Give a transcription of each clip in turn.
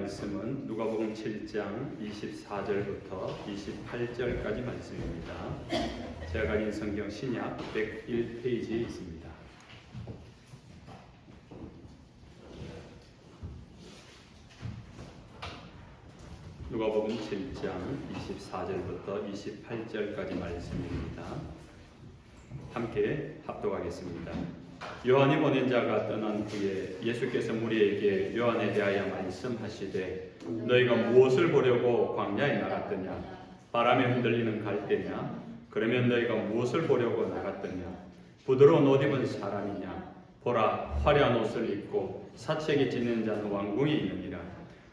말씀은 누가복음 7장 24절부터 28절까지 말씀입니다. 제가 가진 성경 신약 101페이지에 있습니다. 누가복음 7장 24절부터 28절까지 말씀입니다. 함께 합독하겠습니다. 요한이 보낸 자가 떠난 후에 예수께서 무리에게 요한에 대하여 말씀하시되 너희가 무엇을 보려고 광야에 나갔더냐? 바람에 흔들리는 갈대냐? 그러면 너희가 무엇을 보려고 나갔더냐? 부드러운 옷 입은 사람이냐? 보라, 화려한 옷을 입고 사책에 지는 자는 왕궁에 있느니라.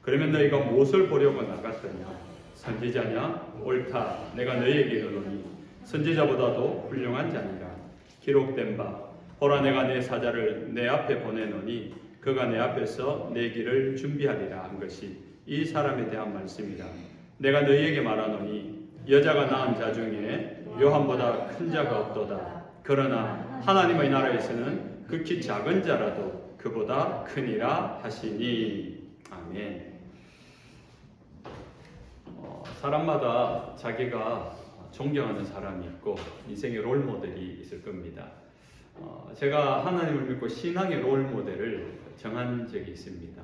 그러면 너희가 무엇을 보려고 나갔더냐? 선지자냐? 옳다, 내가 너희에게 이르노니 선지자보다도 훌륭한 자니라. 기록된 바 보라, 내가 내 사자를 내 앞에 보내노니 그가 내 앞에서 내 길을 준비하리라 한 것이 이 사람에 대한 말씀이라. 내가 너희에게 말하노니 여자가 낳은 자 중에 요한보다 큰 자가 없도다. 그러나 하나님의 나라에서는 극히 작은 자라도 그보다 크니라 하시니. 아멘. 사람마다 자기가 존경하는 사람이 있고 인생의 롤모델이 있을 겁니다. 제가 하나님을 믿고 신앙의 롤모델을 정한 적이 있습니다.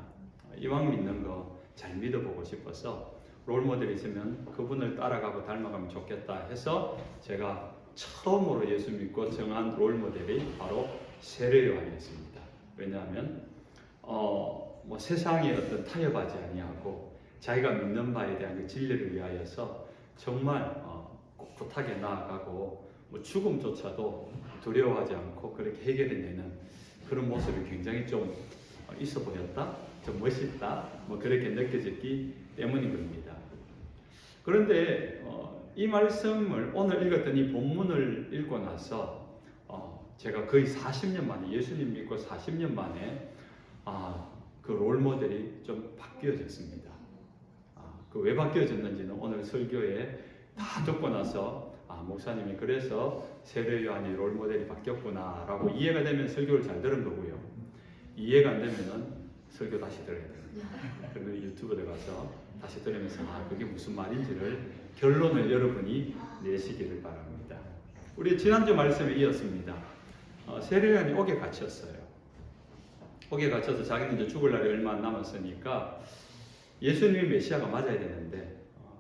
이왕 믿는 거 잘 믿어보고 싶어서 롤모델이 있으면 그분을 따라가고 닮아가면 좋겠다 해서 제가 처음으로 예수 믿고 정한 롤모델이 바로 세례 요한이었습니다. 왜냐하면 세상에 어떤 타협하지 아니하고 자기가 믿는 바에 대한 그 진리를 위하여서 정말 꿋꿋하게 나아가고 죽음조차도 두려워하지 않고 그렇게 해결해내는 그런 모습이 굉장히 좀 있어 보였다, 좀 멋있다, 그렇게 느껴졌기 때문인 겁니다. 그런데 이 말씀을 오늘 읽었던 이 본문을 읽고 나서 제가 거의 40년 만에, 예수님 믿고 40년 만에 그 롤모델이 좀 바뀌어졌습니다. 그 왜 바뀌어졌는지는 오늘 설교에 다 듣고 나서 목사님이 그래서 세례 요한이 롤모델이 바뀌었구나 라고 이해가 되면 설교를 잘 들은 거고요. 이해가 안 되면 설교 다시 들어야 됩니다. 그리고 유튜브에 가서 다시 들으면서 그게 무슨 말인지를 결론을 여러분이 내시기를 바랍니다. 우리 지난주 말씀에 이었습니다. 세례 요한이 옥에 갇혔어요. 옥에 갇혀서 자기는 이제 죽을 날이 얼마 안 남았으니까 예수님이 메시아가 맞아야 되는데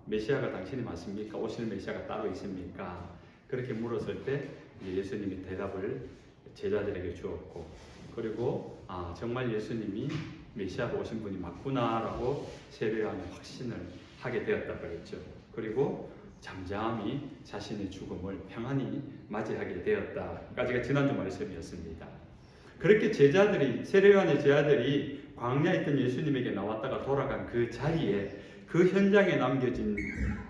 메시아가 당신이 맞습니까? 오실 메시아가 따로 있습니까? 그렇게 물었을 때 예수님이 대답을 제자들에게 주었고, 그리고 정말 예수님이 메시아로 오신 분이 맞구나라고 세례 요한이 확신을 하게 되었다 그랬죠. 그리고 잠잠히 자신의 죽음을 평안히 맞이하게 되었다까지가 지난주 말씀이었습니다. 그렇게 세례 요한의 제자들이 광야에 있던 예수님에게 나왔다가 돌아간 그 자리에 그 현장에 남겨진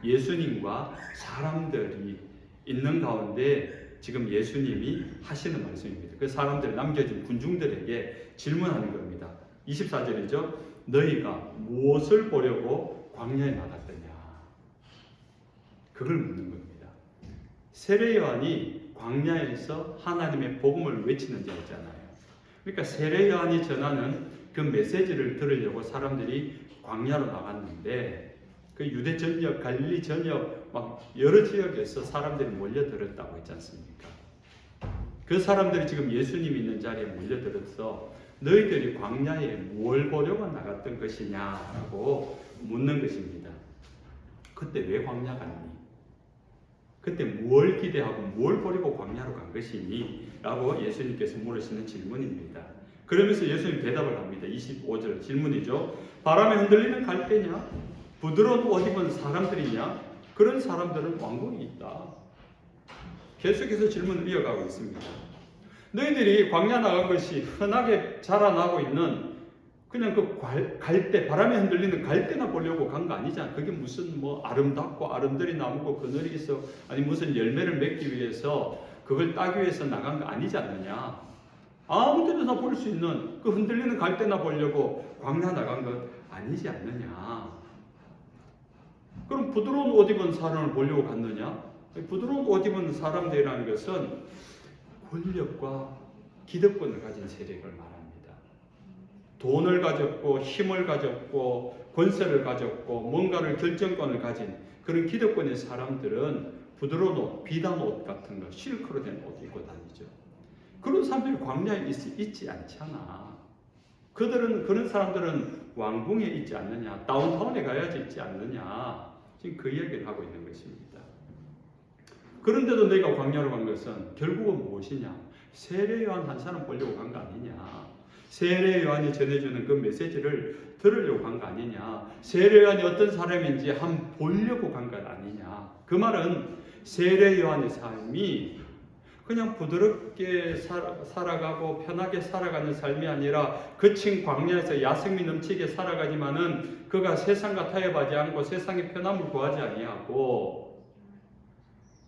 예수님과 사람들이 있는 가운데 지금 예수님이 하시는 말씀입니다. 그 사람들 남겨진 군중들에게 질문하는 겁니다. 24절이죠. 너희가 무엇을 보려고 광야에 나갔더냐? 그걸 묻는 겁니다. 세례 요한이 광야에서 하나님의 복음을 외치는 자였잖아요. 그러니까 세례 요한이 전하는 그 메시지를 들으려고 사람들이 광야로 나갔는데 그 유대 전역, 갈릴리 전역 여러 지역에서 사람들이 몰려들었다고 했지 않습니까? 그 사람들이 지금 예수님 있는 자리에 몰려들어서 너희들이 광야에 뭘 보려고 나갔던 것이냐라고 묻는 것입니다. 그때 왜 광야 갔니? 그때 뭘 기대하고 뭘 보려고 광야로 간 것이니? 라고 예수님께서 물으시는 질문입니다. 그러면서 예수님 대답을 합니다. 25절 질문이죠. 바람에 흔들리는 갈대냐? 부드러운 옷 입은 사람들이냐? 그런 사람들은 왕궁에 있다. 계속해서 질문을 이어가고 있습니다. 너희들이 광야 나간 것이 흔하게 자라나고 있는 그냥 그 갈대, 바람에 흔들리는 갈대나 보려고 간 거 아니잖아. 그게 무슨 아름답고 아름드리 나무고 그늘이 있어, 아니 무슨 열매를 맺기 위해서 그걸 따기 위해서 나간 거 아니지 않느냐. 아무 데나 볼 수 있는 그 흔들리는 갈대나 보려고 광야 나간 것 아니지 않느냐. 그럼 부드러운 옷 입은 사람을 보려고 갔느냐? 부드러운 옷 입은 사람들이라는 것은 권력과 기득권을 가진 세력을 말합니다. 돈을 가졌고 힘을 가졌고 권세를 가졌고 뭔가를 결정권을 가진 그런 기득권의 사람들은 부드러운 옷, 비단 옷 같은 거, 실크로 된 옷 입고 다니죠. 그런 사람들이 광야에 있지 않잖아. 그런 사람들은 왕궁에 있지 않느냐, 다운타운에 가야지 있지 않느냐. 지금 그 이야기를 하고 있는 것입니다. 그런데도 내가 광야로 간 것은 결국은 무엇이냐? 세례 요한 한 사람 보려고 간 거 아니냐? 세례 요한이 전해주는 그 메시지를 들으려고 간 거 아니냐? 세례 요한이 어떤 사람인지 한번 보려고 간 것 아니냐? 그 말은 세례 요한의 삶이 그냥 부드럽게 살아가고 편하게 살아가는 삶이 아니라 거친 광야에서 야성미 넘치게 살아가지만은 그가 세상과 타협하지 않고 세상의 편함을 구하지 아니하고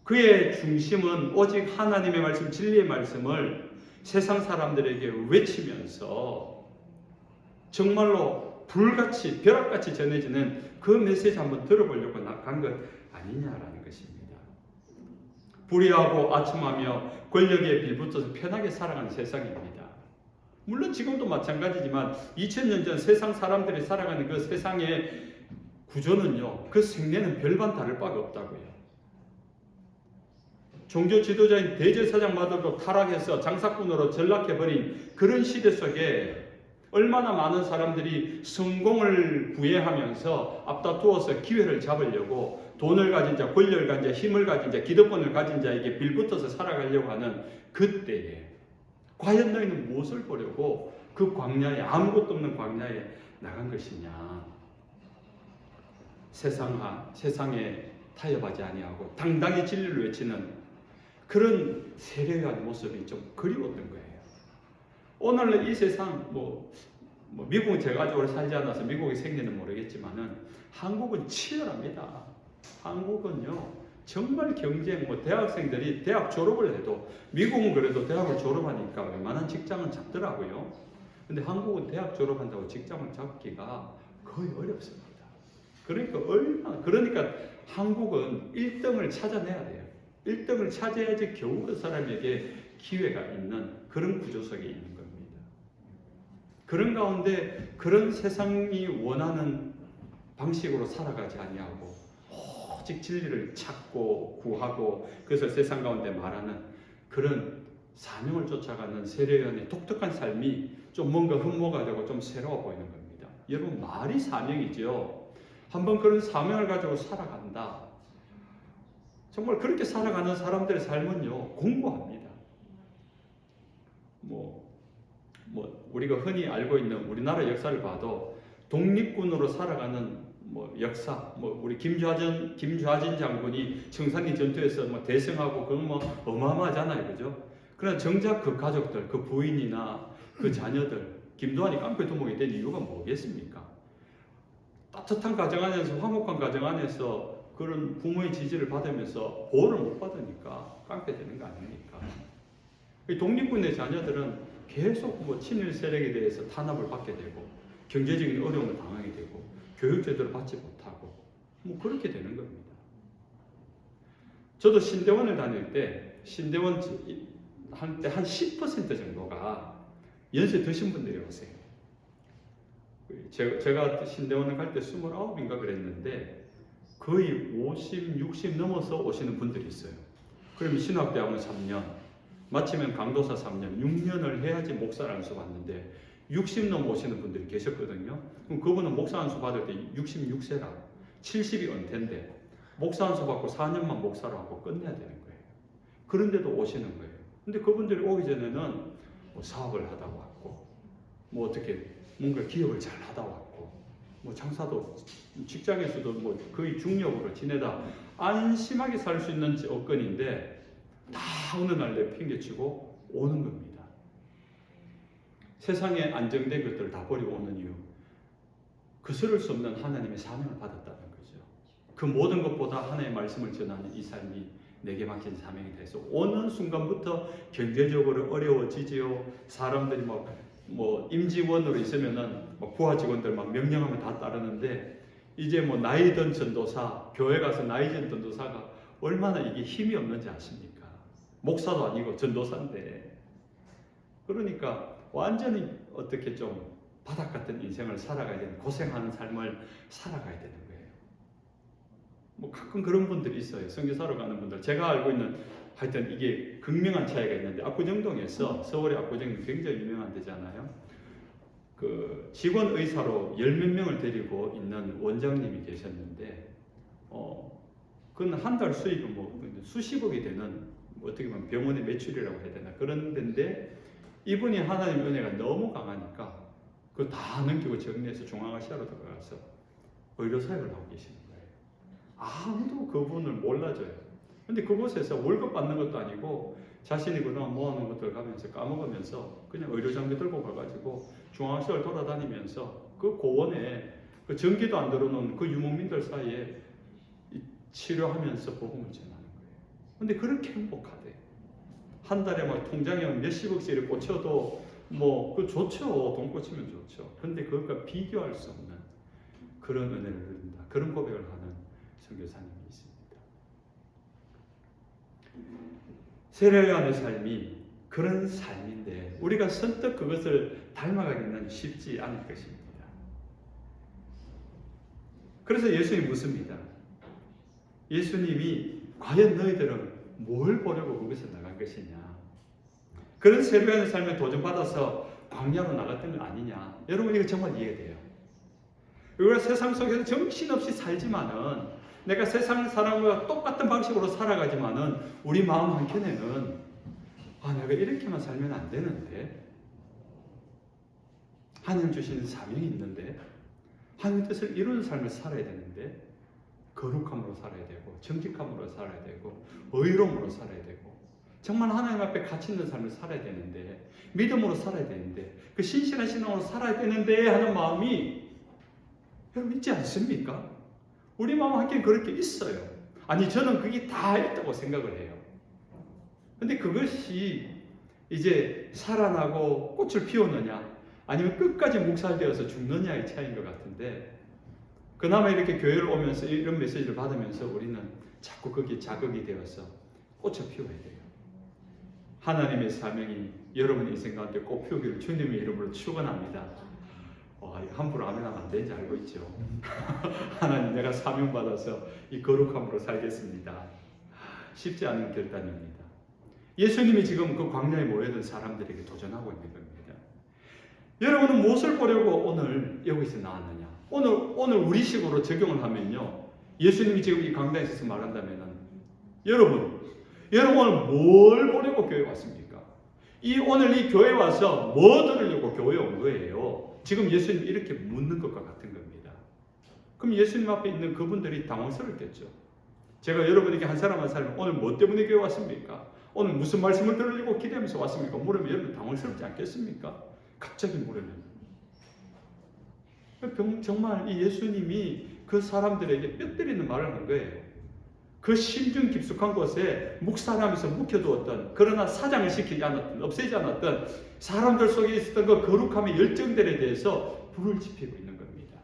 그의 중심은 오직 하나님의 말씀, 진리의 말씀을 세상 사람들에게 외치면서 정말로 불같이 벼락같이 전해지는 그 메시지 한번 들어보려고 간 것 아니냐라는 것입니다. 불의하고 아첨하며 권력에 빌붙어서 편하게 살아가는 세상입니다. 물론 지금도 마찬가지지만 2000년 전 세상 사람들이 살아가는 그 세상의 구조는요, 그 생애는 별반 다를 바가 없다고요. 종교 지도자인 대제사장마저도 타락해서 장사꾼으로 전락해버린 그런 시대 속에 얼마나 많은 사람들이 성공을 구애하면서 앞다투어서 기회를 잡으려고 돈을 가진 자, 권력을 가진 자, 힘을 가진 자, 기득권을 가진 자에게 빌붙어서 살아가려고 하는 그때에 과연 너희는 무엇을 보려고 그 광야에, 아무것도 없는 광야에 나간 것이냐? 세상에 타협하지 아니하고 당당히 진리를 외치는 그런 세례요한 모습이 좀 그리웠던 거예요. 오늘날 이 세상 미국은 제가 아주 오래 살지 않아서 미국의 생리는 모르겠지만은 한국은 치열합니다. 한국은요 정말 경쟁, 대학생들이 대학 졸업을 해도 미국은 그래도 대학을 졸업하니까 웬만한 직장은 잡더라고요. 근데 한국은 대학 졸업한다고 직장을 잡기가 거의 어렵습니다. 그러니까 한국은 1등을 찾아내야 돼요. 1등을 찾아야지 겨우 그 사람에게 기회가 있는 그런 구조 속에 있는 겁니다. 그런 가운데 그런 세상이 원하는 방식으로 살아가지 아니하고 오직 진리를 찾고 구하고 그래서 세상 가운데 말하는 그런 사명을 쫓아가는 세례요한의 독특한 삶이 좀 뭔가 흠모가 되고 좀 새로워 보이는 겁니다. 여러분, 말이 사명이죠. 한번 그런 사명을 가지고 살아간다. 정말 그렇게 살아가는 사람들의 삶은요 공고합니다. 우리가 흔히 알고 있는 우리나라 역사를 봐도 독립군으로 살아가는 역사, 우리 김좌진 장군이 청산리 전투에서 대승하고 그건 어마어마하잖아요, 그죠? 그러나 정작 그 가족들, 그 부인이나 그 자녀들, 김도환이 깡패 두목이 된 이유가 뭐겠습니까? 따뜻한 가정 안에서, 화목한 가정 안에서 그런 부모의 지지를 받으면서 보호를 못 받으니까 깡패 되는 거 아닙니까? 독립군의 자녀들은 계속 친일 세력에 대해서 탄압을 받게 되고 경제적인 어려움을 당하게 되고 교육 제대로 받지 못하고 그렇게 되는 겁니다. 저도 신대원을 다닐 때 신대원 한때 한 10% 정도가 연세 드신 분들이 오세요. 제가 신대원을 갈 때 29인가 그랬는데 거의 50, 60 넘어서 오시는 분들이 있어요. 그러면 신학대학원 3년, 마치면 강도사 3년, 6년을 해야지 목사를 안수 받는데 60 넘어 오시는 분들이 계셨거든요. 그럼 그분은 목사 안수 받을 때 66세라 70이 은퇴인데 목사 안수 받고 4년만 목사로 하고 끝내야 되는 거예요. 그런데도 오시는 거예요. 근데 그분들이 오기 전에는 사업을 하다 왔고 어떻게 뭔가 기업을 잘 하다 왔고 장사도 직장에서도 거의 중력으로 지내다 안심하게 살 수 있는 여건인데 다 어느 날 내팽개치고 오는 겁니다. 세상에 안정된 것들을 다 버리고 오는 이유, 거스를 수 없는 하나님의 사명을 받았다는 거죠. 그 모든 것보다 하나님의 말씀을 전하는 이 삶이 내게 맡긴 사명이 돼서 오는 순간부터 경제적으로 어려워지지요. 사람들이 임직원으로 있으면은 부하 직원들 명령하면 다 따르는데 이제 나이 든 전도사, 교회 가서 나이 든 전도사가 얼마나 이게 힘이 없는지 아십니까? 목사도 아니고 전도사인데. 그러니까 완전히 어떻게 좀 바닥 같은 인생을 살아가야 되는, 고생하는 삶을 살아가야 되는 거예요. 뭐 가끔 그런 분들이 있어요. 선교사로 가는 분들. 제가 알고 있는, 하여튼 이게 극명한 차이가 있는데, 압구정동에서, 서울의 압구정동 굉장히 유명한 데잖아요. 그 직원 의사로 10몇 명을 데리고 있는 원장님이 계셨는데, 그건 한 달 수입이 뭐 수십억이 되는, 어떻게 보면 병원의 매출이라고 해야 되나 그런 데인데, 이분이 하나님의 은혜가 너무 강하니까 그거 다 넘기고 정리해서 중앙아시아로 들어가서 의료 사역을 하고 계시는 거예요. 아무도 그분을 몰라줘요. 근데 그곳에서 월급 받는 것도 아니고 자신이 그동안 모아놓은 것들 가면서 까먹으면서 그냥 의료 장비 들고 가가지고 중앙아시아를 돌아다니면서 그 고원에 그 전기도 안 들어놓은 그 유목민들 사이에 치료하면서 복음을 전하는 거예요. 근데 그렇게 행복하대. 한 달에 막 통장에 몇십억씩을 꽂혀도 뭐 그 좋죠. 돈 꽂히면 좋죠. 근데 그것과 비교할 수 없는 그런 은혜를 누린다. 그런 고백을 하는 선교사님이 있습니다. 세례요한의 삶이 그런 삶인데 우리가 선뜻 그것을 닮아가기는 쉽지 않을 것입니다. 그래서 예수님이 묻습니다. 예수님이 과연 너희들은 뭘 보려고 그것에 나간 것이냐? 그런 세례요한의 삶에 도전받아서 광야로 나갔던 건 아니냐? 여러분 이거 정말 이해돼요. 우리가 세상 속에서 정신없이 살지만은 내가 세상 사람과 똑같은 방식으로 살아가지만은 우리 마음 한켠에는 내가 이렇게만 살면 안 되는데 하나님 주신 사명이 있는데 하나님 뜻을 이루는 삶을 살아야 되는데 거룩함으로 살아야 되고 정직함으로 살아야 되고 의로움으로 살아야 되고 정말 하나님 앞에 가치 있는 삶을 살아야 되는데 믿음으로 살아야 되는데 그 신실한 신앙으로 살아야 되는데 하는 마음이 여러분 있지 않습니까? 우리 마음 한켠에 그렇게 있어요. 아니 저는 그게 다 있다고 생각을 해요. 근데 그것이 이제 살아나고 꽃을 피우느냐 아니면 끝까지 묵살되어서 죽느냐의 차이인 것 같은데 그나마 이렇게 교회를 오면서 이런 메시지를 받으면서 우리는 자꾸 거기에 자극이 되어서 꽃을 피워야 돼요. 하나님의 사명이 여러분의 인생 가운데 꽃 피우기를 주님의 이름으로 축원합니다. 함부로 아멘하면 안 되는지 알고 있죠. 하나님 내가 사명 받아서 이 거룩함으로 살겠습니다. 쉽지 않은 결단입니다. 예수님이 지금 그 광야에 모여든 사람들에게 도전하고 있는 겁니다. 여러분은 무엇을 보려고 오늘 여기서 나왔느냐? 오늘 우리식으로 적용을 하면요. 예수님이 지금 이 강단에서 말한다면은 여러분 오늘 뭘 보려고 교회 왔습니까? 오늘 이 교회 와서 뭐 들으려고 교회 온 거예요? 지금 예수님 이렇게 묻는 것과 같은 겁니다. 그럼 예수님 앞에 있는 그분들이 당황스럽겠죠. 제가 여러분에게 한 사람 한 사람 오늘 뭐 때문에 교회 왔습니까? 오늘 무슨 말씀을 들으려고 기대하면서 왔습니까? 물으면 여러분 당황스럽지 않겠습니까? 갑자기 물으면. 정말 이 예수님이 그 사람들에게 뼈 때리는 말을 한 거예요. 그 심중 깊숙한 곳에 묵살하면서 묵혀두었던 그러나 사장을 시키지 않았던 없애지 않았던 사람들 속에 있었던 그 거룩함의 열정들에 대해서 불을 지피고 있는 겁니다.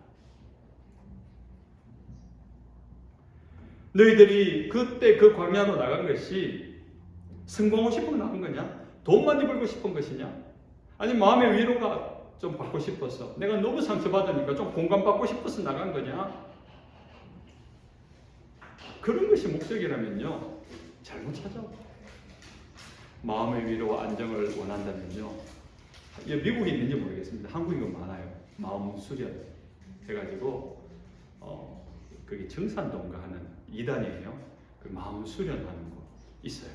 너희들이 그때 그 광야로 나간 것이 성공하고 싶은 나간 거냐? 돈 많이 벌고 싶은 것이냐? 아니 마음의 위로가 좀 받고 싶어서 내가 너무 상처받으니까 좀 공감받고 싶어서 나간 거냐? 그런 것이 목적이라면요 잘못 찾아와. 마음의 위로와 안정을 원한다면요 미국에 있는지 모르겠습니다. 한국인 건 많아요. 마음 수련 해가지고 그게 정산동가 하는 이단이에요. 그 마음 수련하는 거 있어요.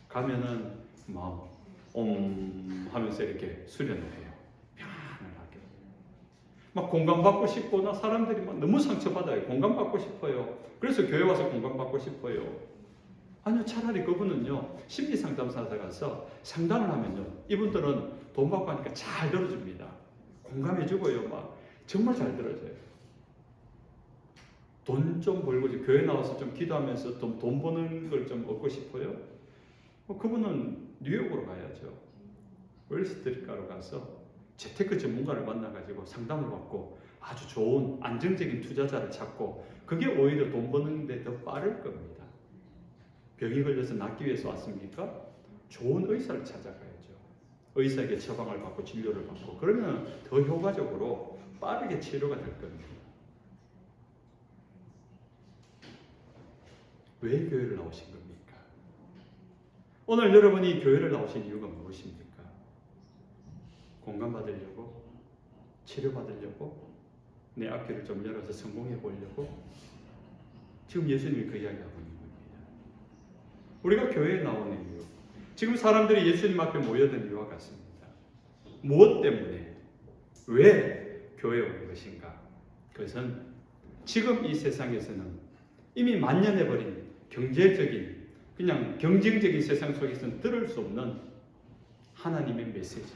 가면은 마음 하면서 이렇게 수련을 해요. 편안하게. 막 공감받고 싶거나 사람들이 막 너무 상처받아요. 공감받고 싶어요. 그래서 교회 와서 공감받고 싶어요. 아니요, 차라리 그분은요 심리상담사에 가서 상담을 하면요 이분들은 돈 받고 하니까 잘 들어줍니다. 공감해주고요. 막 정말 잘 들어줘요. 돈 좀 벌고 교회 나와서 좀 기도하면서 돈 버는 걸 좀 얻고 싶어요. 그분은 뉴욕으로 가야죠. 월스트리트가로 가서 재테크 전문가를 만나가지고 상담을 받고 아주 좋은 안정적인 투자자를 찾고 그게 오히려 돈 버는데 더 빠를 겁니다. 병이 걸려서 낫기 위해서 왔습니까? 좋은 의사를 찾아가야죠. 의사에게 처방을 받고 진료를 받고 그러면 더 효과적으로 빠르게 치료가 될 겁니다. 왜 교회를 나오신 겁니까? 오늘 여러분이 교회를 나오신 이유가 무엇입니까? 공감받으려고? 치료받으려고? 내 앞길을 좀 열어서 성공해 보려고? 지금 예수님이 그 이야기하고 있는 겁니다. 우리가 교회에 나오는 이유, 지금 사람들이 예수님 앞에 모여든 이유와 같습니다. 무엇 때문에? 왜 교회에 오는 것인가? 그것은 지금 이 세상에서는 이미 만연해버린 경제적인, 그냥 경쟁적인 세상 속에서는 들을 수 없는 하나님의 메시지,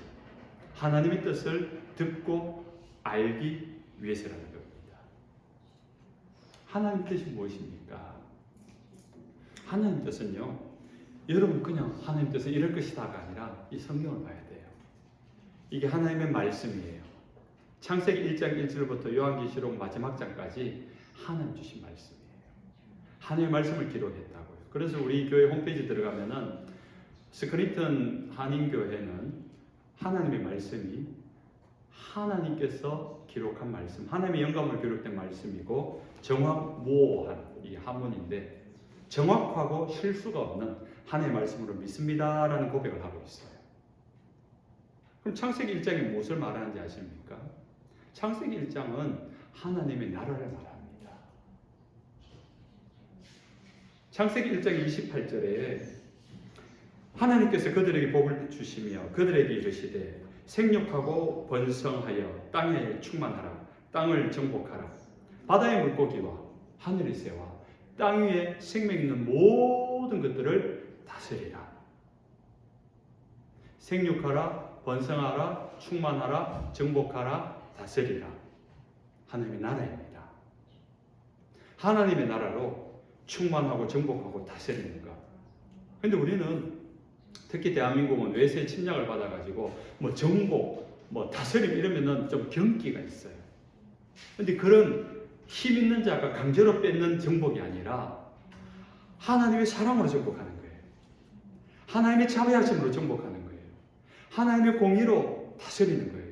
하나님의 뜻을 듣고 알기 위해서라는 겁니다. 하나님 뜻이 무엇입니까? 하나님 뜻은요, 여러분 그냥 하나님 뜻은 이럴 것이다가 아니라 이 성경을 봐야 돼요. 이게 하나님의 말씀이에요. 창세기 1장 1절부터 요한계시록 마지막 장까지 하나님 주신 말씀이에요. 하나님의 말씀을 기록했다고요. 그래서 우리 교회 홈페이지 들어가면은 스크리튼 한인교회는 하나님의 말씀이 하나님께서 기록한 말씀, 하나님의 영감으로 기록된 말씀이고 정확무오한 이 한문인데 정확하고 실수가 없는 하나님의 말씀으로 믿습니다라는 고백을 하고 있어요. 그럼 창세기 1장이 무엇을 말하는지 아십니까? 창세기 1장은 하나님의 나라를 말합니다. 창세기 1장 28절에 하나님께서 그들에게 복을 주시며 그들에게 이르시되 생육하고 번성하여 땅에 충만하라. 땅을 정복하라. 바다의 물고기와 하늘의 새와 땅 위에 생명 있는 모든 것들을 다스리라. 생육하라, 번성하라, 충만하라, 정복하라, 다스리라. 하나님의 나라입니다. 하나님의 나라로 충만하고 정복하고 다스리는 것. 근데 우리는 특히 대한민국은 외세 침략을 받아가지고 뭐 정복, 뭐 다스림 이러면은 좀 경기가 있어요. 근데 그런 힘 있는 자가 강제로 뺏는 정복이 아니라 하나님의 사랑으로 정복하는 거예요. 하나님의 자비하심으로 정복하는 거예요. 하나님의 공의로 다스리는 거예요.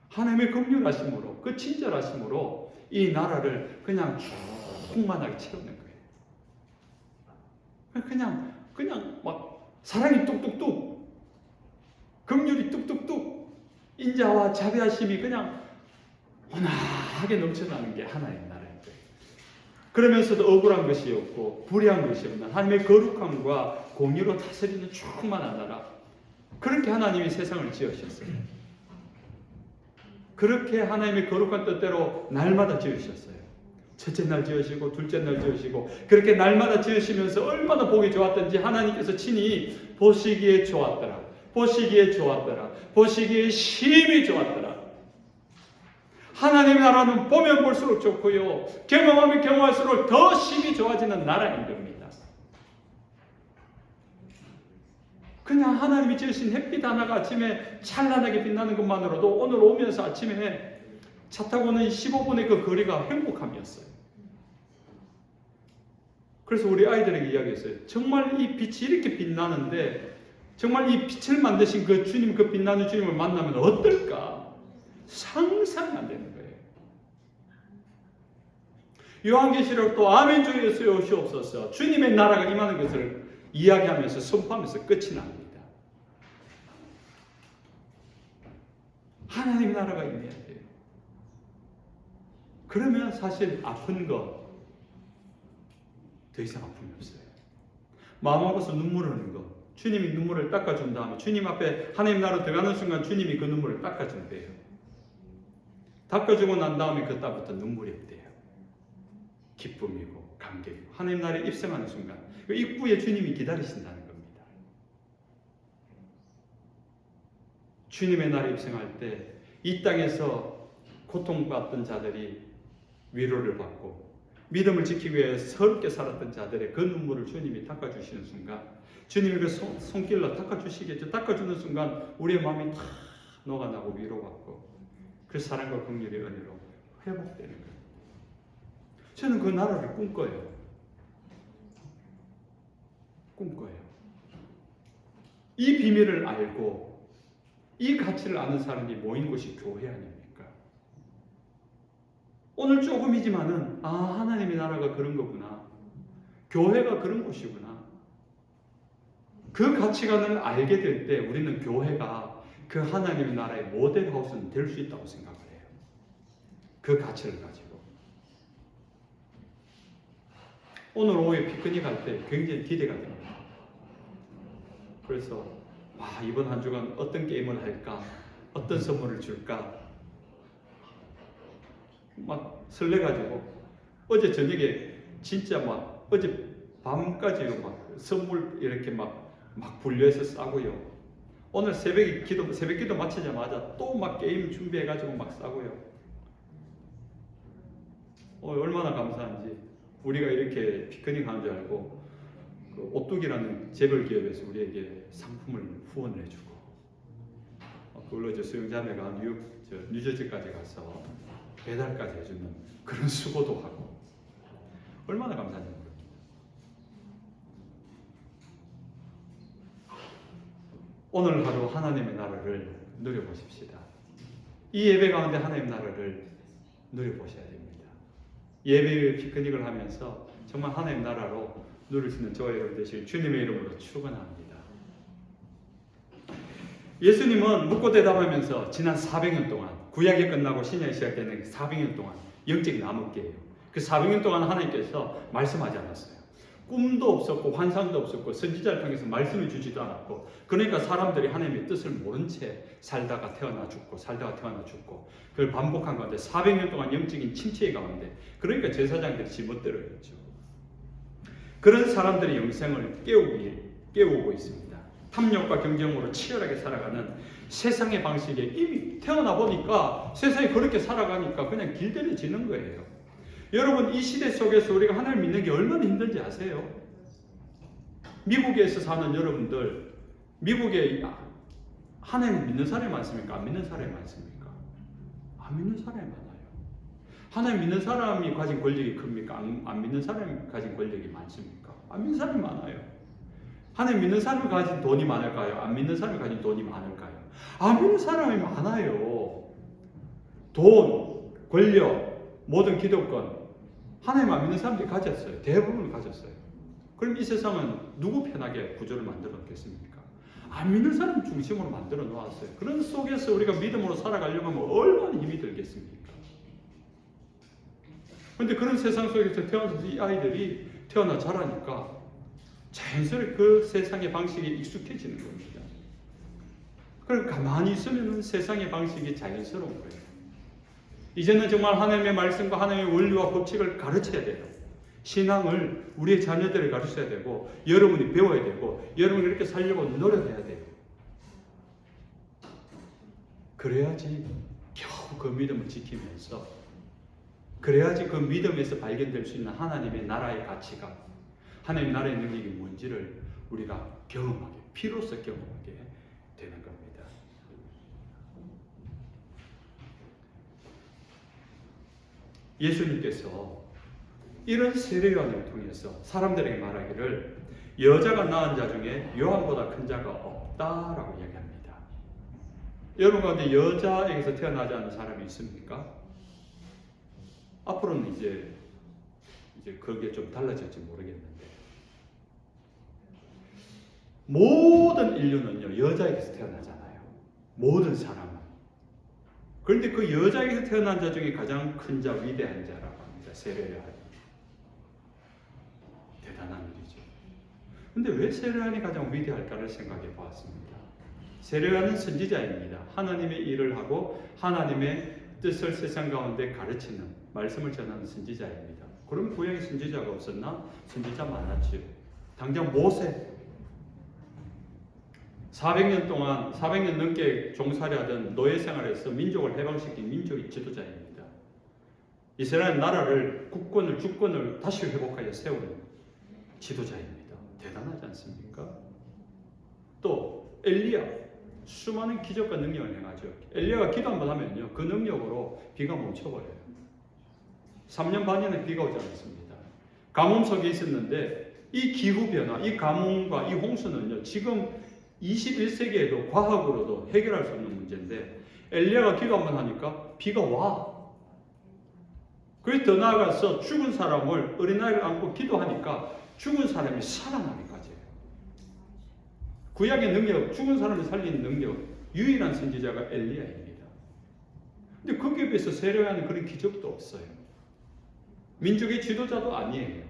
하나님의 긍휼하심으로, 그 친절하심으로 이 나라를 그냥 충만하게 채우는 거예요. 그냥 막 사랑이 뚝뚝뚝, 긍휼이 뚝뚝뚝, 인자와 자비하심이 그냥 온화하게 넘쳐나는 게 하나님의 나라인 거예요. 그러면서도 억울한 것이 없고 불의한 것이 없는 하나님의 거룩함과 공의로 다스리는 충만한 나라. 그렇게 하나님이 세상을 지으셨어요. 그렇게 하나님의 거룩한 뜻대로 날마다 지으셨어요. 첫째 날 지으시고 둘째 날 지으시고 그렇게 날마다 지으시면서 얼마나 보기 좋았던지 하나님께서 친히 보시기에 좋았더라. 보시기에 좋았더라. 보시기에 심히 좋았더라. 하나님의 나라는 보면 볼수록 좋고요. 경험하면 경험할수록 더 심히 좋아지는 나라인 겁니다. 그냥 하나님이 지으신 햇빛 하나가 아침에 찬란하게 빛나는 것만으로도 오늘 오면서 아침에 차 타고는 15분의 그 거리가 행복함이었어요. 그래서 우리 아이들에게 이야기했어요. 정말 이 빛이 이렇게 빛나는데 정말 이 빛을 만드신 그 주님, 그 빛나는 주님을 만나면 어떨까? 상상이 안 되는 거예요. 요한계시록도 아멘 주 예수여 오시옵소서 주님의 나라가 임하는 것을 이야기하면서 선포하면서 끝이 납니다. 하나님의 나라가 임해야 돼요. 그러면 사실 아픈 거 더 이상 아픔이 없어요. 마음 아파서 눈물 흐르는 거 주님이 눈물을 닦아준 다음에 주님 앞에 하나님 나라로 들어가는 순간 주님이 그 눈물을 닦아준대요. 닦아주고 난 다음에 그때부터 눈물이 없대요. 기쁨이고 감격이고 하나님 나라에 입성하는 순간 그 입구에 주님이 기다리신다는 겁니다. 주님의 나라에 입성할 때 이 땅에서 고통받던 자들이 위로를 받고 믿음을 지키기 위해 서럽게 살았던 자들의 그 눈물을 주님이 닦아주시는 순간 주님이 그 손길로 닦아주시겠죠. 닦아주는 순간 우리의 마음이 다 녹아나고 위로받고 그 사랑과 긍휼의 은혜로 회복되는 거예요. 저는 그 나라를 꿈꿔요. 꿈꿔요. 이 비밀을 알고 이 가치를 아는 사람이 모인 곳이 교회 아닙니까? 오늘 조금이지만은 하나님의 나라가 그런 거구나. 교회가 그런 곳이구나. 그 가치관을 알게 될 때 우리는 교회가 그 하나님의 나라의 모델하우스는 될 수 있다고 생각을 해요. 그 가치를 가지고. 오늘 오후에 피크닉 할 때 굉장히 기대가 됩니다. 그래서 이번 한 주간 어떤 게임을 할까? 어떤 선물을 줄까? 막 설레가지고 어제 저녁에 진짜 어제 밤까지 선물 이렇게 막 분류해서 싸고요. 오늘 새벽 기도 마치자마자 또 게임 준비해가지고 싸고요. 얼마나 감사한지. 우리가 이렇게 피크닉 하는 줄 알고 그 오뚜기라는 재벌 기업에서 우리에게 상품을 후원을 해주고 그걸로 수영자매가 뉴저지까지 가서 배달까지 해주는 그런 수고도 하고 얼마나 감사한지 모릅니다. 오늘 하루 하나님의 나라를 누려보십시다. 이 예배 가운데 하나님의 나라를 누려보셔야 됩니다. 예배 피크닉을 하면서 정말 하나님의 나라로 누릴 수 있는 저와 여러분 되시길 주님의 이름으로 축원합니다. 예수님은 묻고 대답하면서 지난 400년 동안 구약이 끝나고 신약이 시작되는 400년 동안 영적인 암흑기예요. 그 400년 동안 하나님께서 말씀하지 않았어요. 꿈도 없었고 환상도 없었고 선지자를 통해서 말씀을 주지도 않았고 그러니까 사람들이 하나님의 뜻을 모른 채 살다가 태어나 죽고 그걸 반복한 가운데 400년 동안 영적인 침체 가운데 그러니까 제사장들이 지멋대로 했죠. 그런 사람들의 영생을 깨우고 있습니다. 탐욕과 경쟁으로 치열하게 살아가는 세상의 방식에 이미 태어나 보니까 세상이 그렇게 살아가니까 그냥 길들여지는 거예요. 여러분 이 시대 속에서 우리가 하나님 믿는 게 얼마나 힘든지 아세요? 미국에서 사는 여러분들 미국에 하나님 믿는 사람이 많습니까? 안 믿는 사람이 많습니까? 안 믿는 사람이 많아요. 하나님 믿는 사람이 가진 권력이 큽니까? 안 믿는 사람이 가진 권력이 많습니까? 안 믿는 사람이 많아요. 하나님 믿는 사람이 가진 돈이 많을까요? 안 믿는 사람이 가진 돈이 많을까요? 안 믿는 사람이 많아요. 돈, 권력, 모든 기득권 하나님 안 믿는 사람들이 가졌어요. 대부분 가졌어요. 그럼 이 세상은 누구 편하게 구조를 만들어 놓겠습니까? 안 믿는 사람 중심으로 만들어 놓았어요. 그런 속에서 우리가 믿음으로 살아가려고 하면 얼마나 힘이 들겠습니까? 그런데 그런 세상 속에서 태어나서 이 아이들이 태어나 자라니까 자연스럽게 그 세상의 방식에 익숙해지는 겁니다. 그럼 가만히 있으면 세상의 방식이 자연스러운 거예요. 이제는 정말 하나님의 말씀과 하나님의 원리와 법칙을 가르쳐야 돼요. 신앙을 우리의 자녀들을 가르쳐야 되고 여러분이 배워야 되고 여러분이 이렇게 살려고 노력해야 돼요. 그래야지 겨우 그 믿음을 지키면서 그래야지 그 믿음에서 발견될 수 있는 하나님의 나라의 가치가 하나님의 나라의 능력이 뭔지를 우리가 경험하게 피로써 경험하게 되는 겁니다. 예수님께서 이런 세례요한을 통해서 사람들에게 말하기를 여자가 낳은 자 중에 요한보다 큰 자가 없다라고 이야기합니다. 여러분 가운데 여자에게서 태어나지 않은 사람이 있습니까? 앞으로는 이제 그게 좀 달라질지 모르겠는데 모든 인류는요 여자에게서 태어나잖아요. 모든 사람은. 그런데 그 여자에게서 태어난 자 중에 가장 큰 자, 위대한 자라고 합니다. 세례요한. 대단한 일이죠. 그런데 왜 세례요한이 가장 위대할까를 생각해 보았습니다. 세례요한은 선지자입니다. 하나님의 일을 하고 하나님의 뜻을 세상 가운데 가르치는 말씀을 전하는 선지자입니다. 그럼 구약에 선지자가 없었나? 선지자 많았죠. 당장 모세 400년 넘게 종살이하던 노예 생활에서 민족을 해방시킨 민족의 지도자입니다. 이스라엘 나라를 주권을 다시 회복하여 세운 지도자입니다. 대단하지 않습니까? 또 엘리야 수많은 기적과 능력을 행하죠. 엘리야가 기도 한번 하면요 그 능력으로 비가 멈춰버려요. 3년 반년에 비가 오지 않습니다. 가뭄 속에 있었는데 이 기후 변화, 이 가뭄과 이 홍수는요 지금 21세기에도 과학으로도 해결할 수 없는 문제인데 엘리야가 기도 한번 하니까 비가 와. 그래서 더 나아가서 죽은 사람을 어린아이를 안고 기도하니까 죽은 사람이 살아나기까지 해요. 구약의 능력, 죽은 사람을 살리는 능력, 유일한 선지자가 엘리야입니다. 근데 거기에 비해서 세례요한은 그런 기적도 없어요. 민족의 지도자도 아니에요.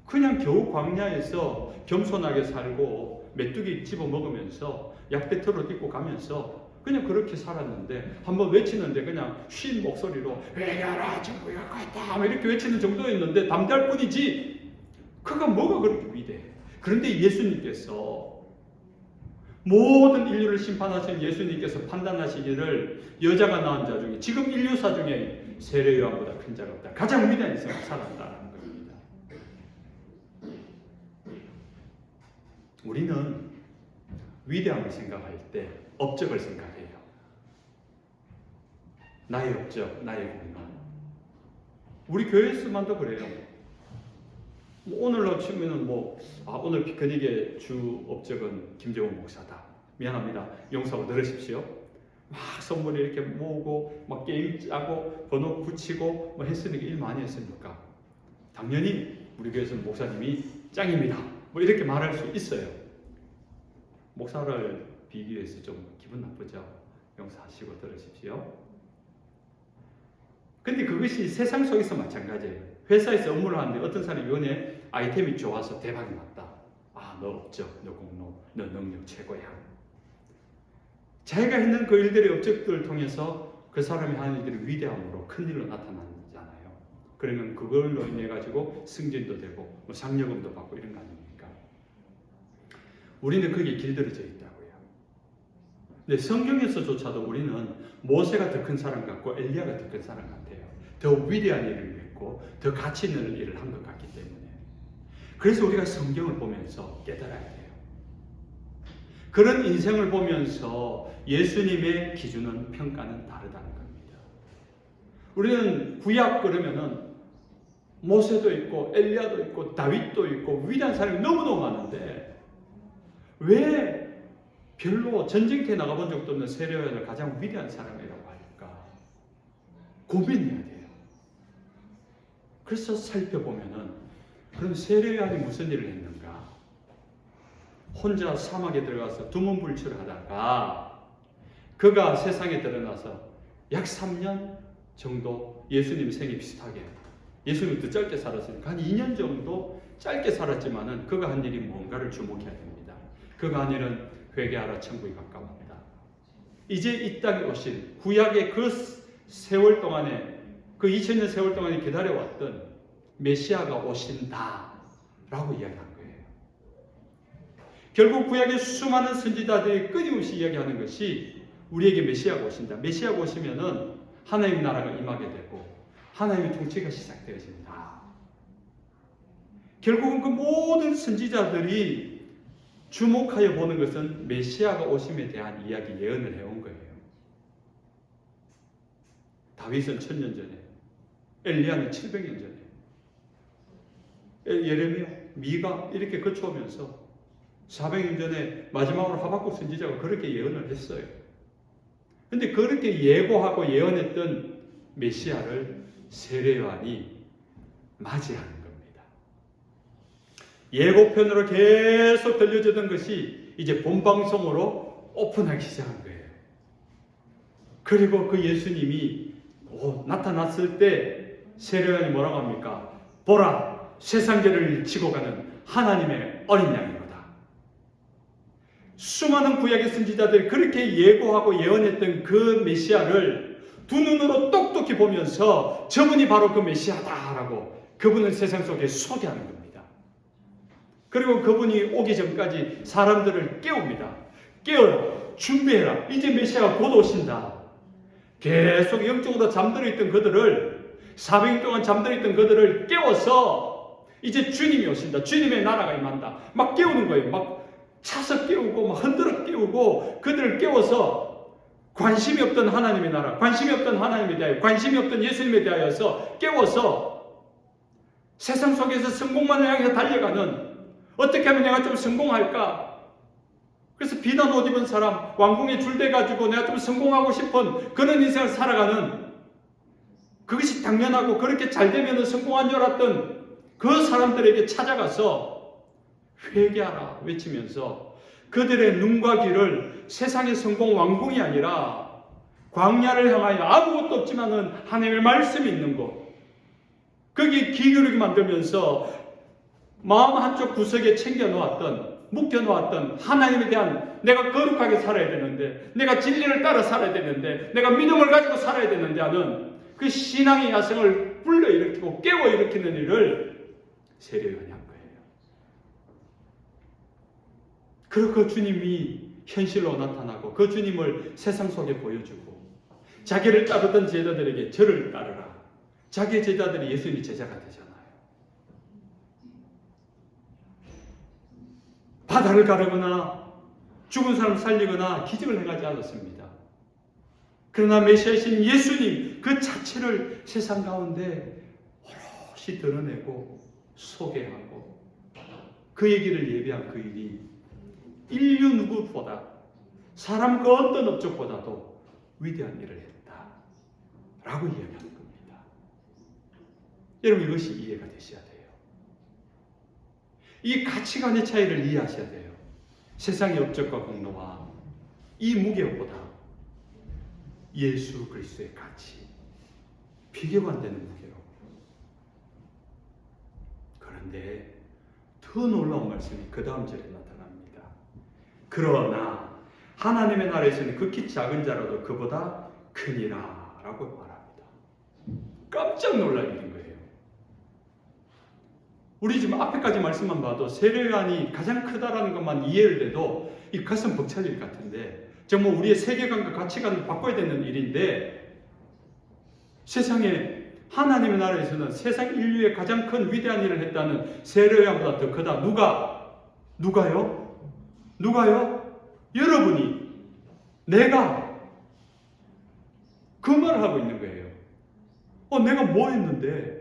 그냥 겨우 광야에서 겸손하게 살고 메뚜기 집어 먹으면서 약대터로 입고 가면서 그냥 그렇게 살았는데 한번 외치는데 그냥 쉰 목소리로 회개하라 정부가 갔다 이렇게 외치는 정도였는데 담대할 뿐이지 그가 뭐가 그렇게 위대해. 그런데 예수님께서 모든 인류를 심판하신 예수님께서 판단하시기를 여자가 낳은 자 중에 지금 인류사 중에 세례 요한보다 큰 자가 없다. 가장 위대한 인생을 살았다는 겁니다. 우리는 위대함을 생각할 때 업적을 생각해요. 나의 업적, 나의 공로. 우리 교회에서만도 그래요. 오늘로 치면은 오늘 피크닉의 주 업적은 김재원 목사다. 미안합니다. 용서하고 들으십시오. 막 선물 이렇게 모으고 막 게임 짜고 번호 붙이고 했으니까 일 많이 했으니까 당연히 우리 교회에서는 목사님이 짱입니다. 이렇게 말할 수 있어요. 목사를 비교해서 좀 기분 나쁘죠. 용서하시고 들으십시오. 근데 그것이 세상 속에서 마찬가지예요. 회사에서 업무를 하는데 어떤 사람이 이번에 아이템이 좋아서 대박이 났다. 너 업적, 너 공로, 너 능력 최고야. 자기가 했는 그 일들의 업적들을 통해서 그 사람이 하는 일들이 위대함으로 큰 일로 나타나잖아요. 그러면 그걸로 인해 가지고 승진도 되고 상여금도 받고 이런 거 아닙니까? 우리는 거기에 길들여져 있다고요. 근데 성경에서조차도 우리는 모세가 더 큰 사람 같고 엘리야가 더 큰 사람 같아요. 더 위대한 일을 했고 더 가치 있는 일을 한 것 같기 때문에. 그래서 우리가 성경을 보면서 깨달아야 돼요. 그런 인생을 보면서 예수님의 기준은 평가는 다르다는 겁니다. 우리는 구약 그러면은 모세도 있고 엘리야도 있고 다윗도 있고 위대한 사람이 너무너무 많은데 왜 별로 전쟁터에 나가본 적도 없는 세례요한을 가장 위대한 사람이라고 할까? 고민해야 돼요. 그래서 살펴보면은 그럼 세례요한이 무슨 일을 했는가? 혼자 사막에 들어가서 두문불출을 하다가 그가 세상에 드러나서 약 3년 정도 예수님 생이 비슷하게 예수님이 더 짧게 살았으니까 한 2년 정도 짧게 살았지만은 그가 한 일이 뭔가를 주목해야 됩니다. 그가 한 일은 회개하라 천국이 가까웠다. 이제 이 땅에 오신 구약의 그 세월 동안에 그 2000년 세월 동안에 기다려왔던 메시아가 오신다 라고 이야기한 거예요. 결국 구약의 수많은 선지자들이 끊임없이 이야기하는 것이 우리에게 메시아가 오신다. 메시아가 오시면은 하나님 나라가 임하게 되고 하나님의 통치가 시작되어진다. 결국은 그 모든 선지자들이 주목하여 보는 것은 메시아가 오심에 대한 이야기 예언을 해온 거예요. 다윗은 1000년 전에, 엘리야는 700년 전에, 예레미야, 미가 이렇게 거쳐오면서 400년 전에 마지막으로 하박국 선지자가 그렇게 예언을 했어요. 근데 그렇게 예고하고 예언했던 메시아를 세례요한이 맞이하는 겁니다. 예고편으로 계속 들려주던 것이 이제 본방송으로 오픈하기 시작한 거예요. 그리고 그 예수님이 나타났을 때 세례요한이 뭐라고 합니까? 보라, 세상 죄를 지고 가는 하나님의 어린 양이로다. 수많은 구약의 선지자들이 그렇게 예고하고 예언했던 그 메시아를 두 눈으로 똑똑히 보면서 저분이 바로 그 메시아다라고 그분을 세상 속에 소개하는 겁니다. 그리고 그분이 오기 전까지 사람들을 깨웁니다. 깨어라, 준비해라, 이제 메시아가 곧 오신다. 계속 영적으로 잠들어 있던 그들을 400년 동안 잠들어 있던 그들을 깨워서 이제 주님이 오신다. 주님의 나라가 임한다. 막 깨우는 거예요. 막 차서 깨우고 막 흔들어 깨우고 그들을 깨워서 관심이 없던 하나님의 나라, 관심이 없던 하나님에 대하여, 관심이 없던 예수님에 대하여서 깨워서 세상 속에서 성공만을 향해서 달려가는 어떻게 하면 내가 좀 성공할까? 그래서 비단 옷 입은 사람, 왕궁에 줄대가지고 내가 좀 성공하고 싶은 그런 인생을 살아가는, 그것이 당연하고 그렇게 잘 되면 성공한 줄 알았던 그 사람들에게 찾아가서 회개하라 외치면서 그들의 눈과 귀를 세상의 성공 왕궁이 아니라 광야를 향하여 아무것도 없지만은 하나님의 말씀이 있는 곳, 거기 귀 기울이게 만들면서 마음 한쪽 구석에 챙겨놓았던, 묶여놓았던 하나님에 대한, 내가 거룩하게 살아야 되는데, 내가 진리를 따라 살아야 되는데, 내가 믿음을 가지고 살아야 되는데 하는 그 신앙의 야성을 불러일으키고 깨워일으키는 일을 세례요한이 한 거예요. 그리고 그 주님이 현실로 나타나고 그 주님을 세상 속에 보여주고 자기를 따르던 제자들에게 저를 따르라. 자기의 제자들이 예수님의 제자가 되잖아요. 바다를 가르거나 죽은 사람 살리거나 기적을 행하지 않았습니다. 그러나 메시아이신 예수님 그 자체를 세상 가운데 오롯이 드러내고 소개하고 그 얘기를 예비한 그 일이 인류 누구보다, 사람 그 어떤 업적보다도 위대한 일을 했다 라고 이야기하는 겁니다. 여러분, 이것이 이해가 되셔야 돼요. 이 가치관의 차이를 이해하셔야 돼요. 세상의 업적과 공로와 이 무게보다 예수 그리스도의 가치, 비교가 안 되는 무게로. 그런데 더 놀라운 말씀이 그 다음 절에 나타납니다. 그러나 하나님의 나라에서는 극히 작은 자라도 그보다 크니라 라고 말합니다. 깜짝 놀랄 일인 거예요. 우리 지금 앞에까지 말씀만 봐도 세례요한이 가장 크다라는 것만 이해를 해도 이 가슴 벅찰 같은데, 정말 우리의 세계관과 가치관을 바꿔야 되는 일인데, 세상에 하나님의 나라에서는 세상 인류의 가장 큰 위대한 일을 했다는 세례요한보다 더 크다. 누가요? 여러분이, 내가 그 말을 하고 있는 거예요. 내가 뭐 했는데?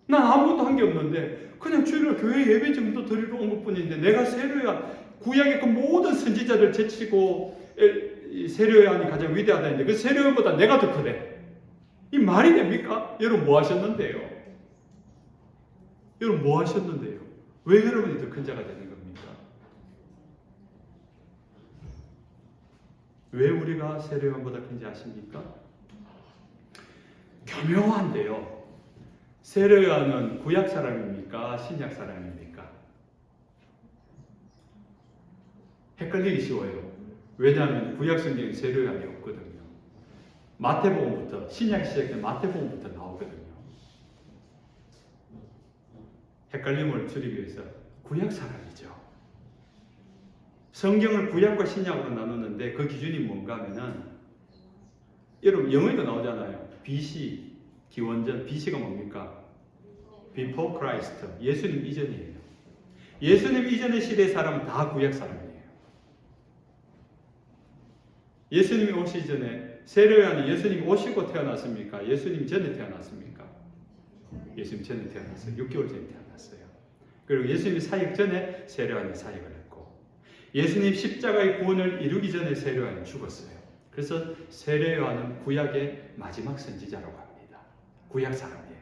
난 아무것도 한 게 없는데 그냥 주일날 교회 예배 정도 드리러 온 것뿐인데 내가 세례요한, 구약의 그 모든 선지자를 제치고 세례요한이 가장 위대하다 했는데 그 세례요한보다 내가 더 크대. 이 말이 됩니까? 여러분 뭐 하셨는데요? 왜 여러분이 더 큰 자가 되는 겁니까? 왜 우리가 세례요한보다 큰지 아십니까? 교묘한데요. 세례요한은 구약 사람입니까? 신약 사람입니까? 헷갈리기 쉬워요. 왜냐하면 구약 성경에 세례요한이 없거든요. 마태복음부터, 신약이 시작된 마태복음부터 나오거든요. 헷갈림을 줄이기 위해서 구약 사람이죠. 성경을 구약과 신약으로 나누는데 그 기준이 뭔가 하면은, 여러분 영어에도 나오잖아요. BC, 기원전. BC가 뭡니까? Before Christ. 예수님 이전이에요. 예수님 이전의 시대의 사람은 다 구약 사람이에요. 예수님이 오시기 전에 세례요한이 예수님이 오시고 태어났습니까? 예수님 전에 태어났습니까? 예수님 전에 태어났어요. 6개월 전에 태어났어요. 그리고 예수님이 사역 전에 세례요한이 사역을 했고, 예수님 십자가의 구원을 이루기 전에 세례요한이 죽었어요. 그래서 세례요한은 구약의 마지막 선지자라고 합니다. 구약 사람이에요.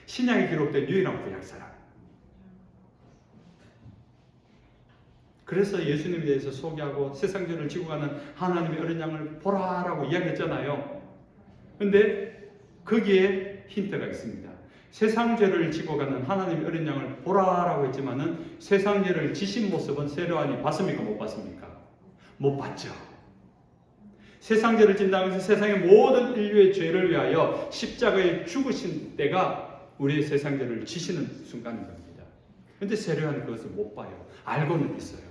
신약에 기록된 유일한 구약 사람. 그래서 예수님에 대해서 소개하고 세상죄를 지고 가는 하나님의 어린 양을 보라라고 이야기했잖아요. 근데 거기에 힌트가 있습니다. 세상죄를 지고 가는 하나님의 어린 양을 보라라고 했지만은 세상죄를 지신 모습은 세례요한이 봤습니까? 못 봤습니까? 못 봤죠. 세상죄를 진다고 해서 세상의 모든 인류의 죄를 위하여 십자가에 죽으신 때가 우리의 세상죄를 지시는 순간인 겁니다. 그런데 세례요한은 그것을 못 봐요. 알고는 있어요.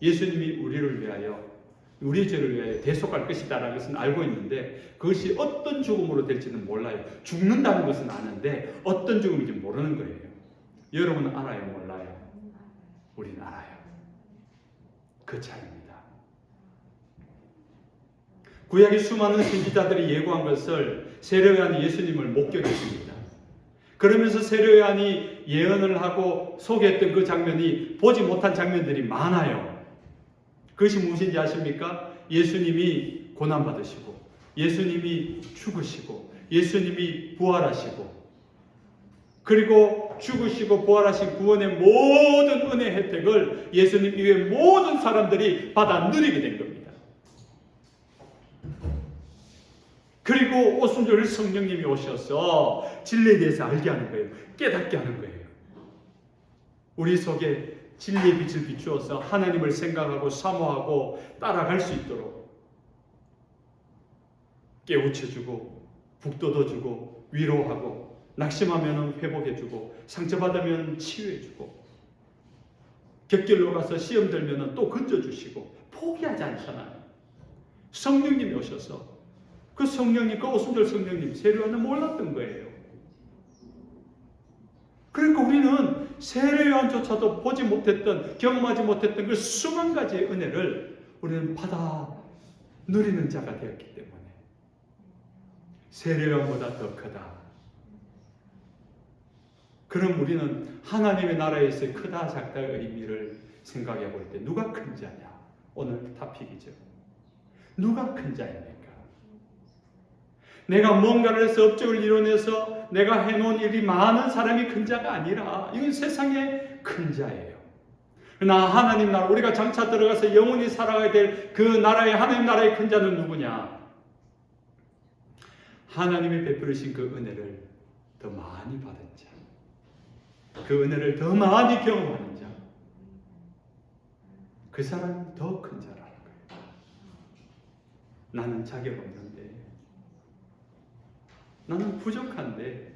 예수님이 우리를 위하여, 우리의 죄를 위하여 대속할 것이다라는 것은 알고 있는데 그것이 어떤 죽음으로 될지는 몰라요. 죽는다는 것은 아는데 어떤 죽음인지 모르는 거예요. 여러분은 알아요? 몰라요? 우리는 알아요. 그 차이입니다. 구약의 수많은 선지자들이 예고한 것을 세례요한이 예수님을 목격했습니다. 그러면서 세례요한이 예언을 하고 소개했던 그 장면이 보지 못한 장면들이 많아요. 그것이 무엇인지 아십니까? 예수님이 고난받으시고 예수님이 죽으시고 예수님이 부활하시고 그리고 죽으시고 부활하신 구원의 모든 은혜 혜택을 예수님 이외의 모든 사람들이 받아 누리게 된 겁니다. 그리고 오순절 성령님이 오셔서 진리에 대해서 알게 하는 거예요. 깨닫게 하는 거예요. 우리 속에 진리의 빛을 비추어서 하나님을 생각하고 사모하고 따라갈 수 있도록 깨우쳐주고 북돋워주고 위로하고 낙심하면 회복해주고 상처받으면 치유해주고 곁길로 가서 시험 들면 또 건져주시고 포기하지 않잖아요. 성령님이 오셔서 그 성령님, 그 오순절 성령님 세례요한은 몰랐던 거예요. 그러니까 우리는 세례요한조차도 보지 못했던 경험하지 못했던 그 수만 가지의 은혜를 우리는 받아 누리는 자가 되었기 때문에 세례요한보다 더 크다. 그럼 우리는 하나님의 나라에서의 크다 작다의 의미를 생각해 볼 때 누가 큰 자냐? 오늘 타픽이죠. 누가 큰 자입니까? 내가 뭔가를 해서 업적을 이뤄내서 내가 해놓은 일이 많은 사람이 큰 자가 아니라 이건 세상의 큰 자예요. 그러나 하나님 나라, 우리가 장차 들어가서 영원히 살아가야 될 그 나라의 하나님 나라의 큰 자는 누구냐? 하나님이 베풀으신 그 은혜를 더 많이 받은 자, 그 은혜를 더 많이 경험하는 자, 그 사람이 더 큰 자라는 거예요. 나는 자격 없는데, 나는 부족한데,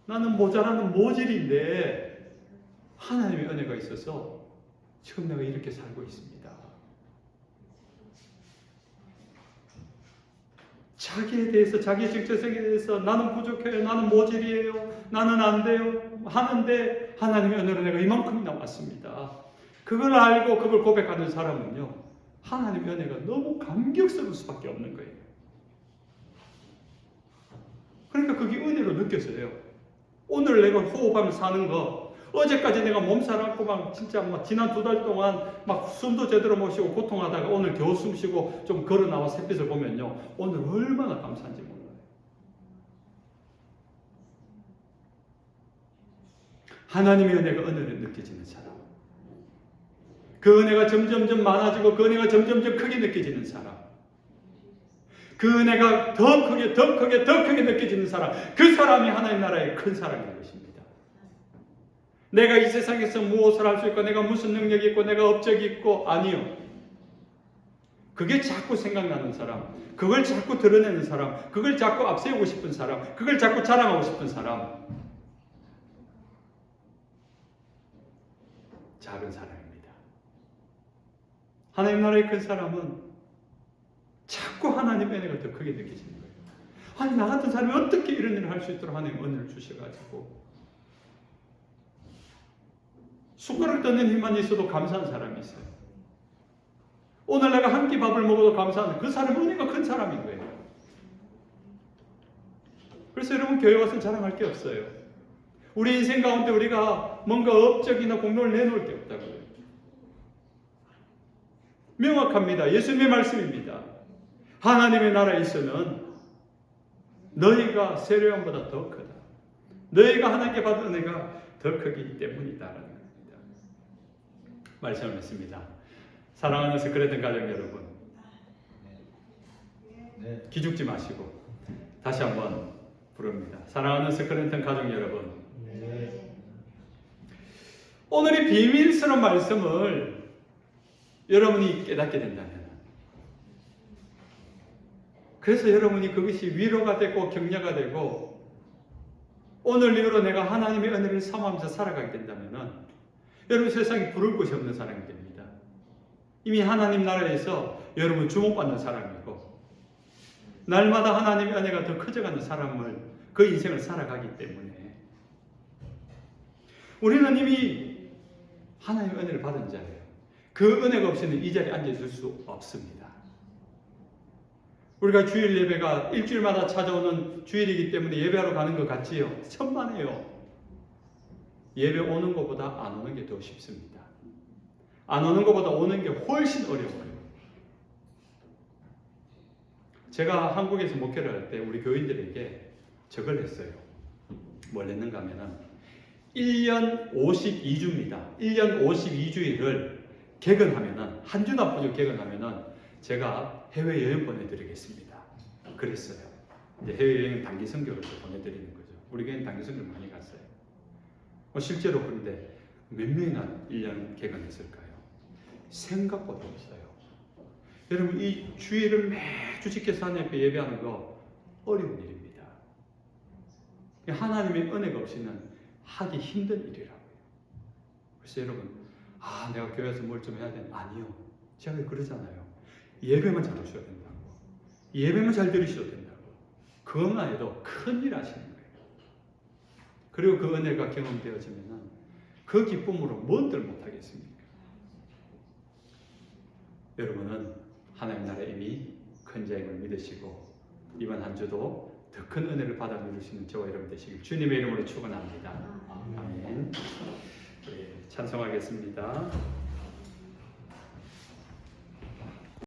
나는 모자라는 모질인데 하나님의 은혜가 있어서 지금 내가 이렇게 살고 있습니다. 자기에 대해서, 자기의 정체성에 대해서 나는 부족해요, 나는 모질이에요, 나는 안 돼요 하는데 하나님의 은혜로 내가 이만큼이나 왔습니다. 그걸 알고 그걸 고백하는 사람은요, 하나님의 은혜가 너무 감격스러울 수밖에 없는 거예요. 그러니까 그게 은혜로 느껴져요. 오늘 내가 호흡하며 사는 거, 어제까지 내가 몸살 앓고 막 진짜 막 지난 2달 동안 막 숨도 제대로 못 쉬고 고통하다가 오늘 겨우 숨 쉬고 좀 걸어 나와 햇빛을 보면요, 오늘 얼마나 감사한지 몰라요. 하나님의 은혜가 은혜로 느껴지는 사람, 그 은혜가 점점점 많아지고 그 은혜가 점점점 크게 느껴지는 사람, 그 은혜가 더 크게 더 크게 더 크게 느껴지는 사람, 그 사람이 하나님 나라의 큰 사람인 것입니다. 내가 이 세상에서 무엇을 할 수 있고 내가 무슨 능력이 있고 내가 업적이 있고, 아니요. 그게 자꾸 생각나는 사람, 그걸 자꾸 드러내는 사람, 그걸 자꾸 앞세우고 싶은 사람, 그걸 자꾸 자랑하고 싶은 사람, 작은 사람입니다. 하나님 나라의 큰 사람은 자꾸 하나님의 은혜가 더 크게 느껴지는 거예요. 아니, 나 같은 사람이 어떻게 이런 일을 할 수 있도록 하나님 은혜를 주셔가지고 숟가락 떠는 힘만 있어도 감사한 사람이 있어요. 오늘 내가 한 끼 밥을 먹어도 감사한, 그 사람은 은혜가 큰 사람인 거예요. 그래서 여러분, 교회 와서 자랑할 게 없어요. 우리 인생 가운데 우리가 뭔가 업적이나 공로를 내놓을 게 없다고요. 명확합니다. 예수님의 말씀입니다. 하나님의 나라에서는 너희가 세례요한보다 더 크다. 너희가 하나님께 받은 은혜가 더 크기 때문이다라는 겁니다. 말씀을 했습니다. 사랑하는 스크래튼 가족 여러분, 기죽지 마시고 다시 한번 부릅니다. 사랑하는 스크래튼 가족 여러분, 오늘 이 비밀스러운 말씀을 여러분이 깨닫게 된다면, 그래서 여러분이 그것이 위로가 되고 격려가 되고 오늘 이후로 내가 하나님의 은혜를 사모하면서 살아가게 된다면 여러분 세상에 부를 곳이 없는 사람이 됩니다. 이미 하나님 나라에서 여러분 주목받는 사람이고 날마다 하나님의 은혜가 더 커져가는 사람을, 그 인생을 살아가기 때문에 우리는 이미 하나님의 은혜를 받은 자예요. 그 은혜가 없이는 이 자리에 앉아있을 수 없습니다. 우리가 주일 예배가 일주일마다 찾아오는 주일이기 때문에 예배하러 가는 것 같지요? 천만에요. 예배 오는 것보다 안 오는 게 더 쉽습니다. 안 오는 것보다 오는 게 훨씬 어려워요. 제가 한국에서 목회를 할 때 우리 교인들에게 저걸 했어요. 뭘 했는가 하면은 1년 52주입니다. 1년 52주일을 개근하면은 한 주 나쁘죠. 개근하면은 제가 해외 여행 보내드리겠습니다. 그랬어요. 이제 해외 여행 단기 선교를 보내드리는 거죠. 우리 교회는 단기 선교를 많이 갔어요. 실제로 그런데 몇 명이나 1년 개근했을까요? 생각보다 없어요. 여러분 이 주일을 매주 지켜서 하나님 앞에 예배하는 거 어려운 일입니다. 하나님의 은혜가 없이는 하기 힘든 일이라고요. 그래서 여러분 내가 교회에서 뭘 좀 해야 되나? 아니요. 제가 그러잖아요. 예배만 잘 오셔야 된다고. 예배만 잘 들으셔야 된다고. 그것만 해도 큰일 하시는 거예요. 그리고 그 은혜가 경험되어지면 그 기쁨으로 뭔들 못하겠습니까? 여러분은 하나님 나라에 이미 큰 자임을 믿으시고 이번 한 주도 더 큰 은혜를 받아 누릴 수 있는 저와 여러분 되시길 주님의 이름으로 축원합니다. 아멘. 찬송하겠습니다.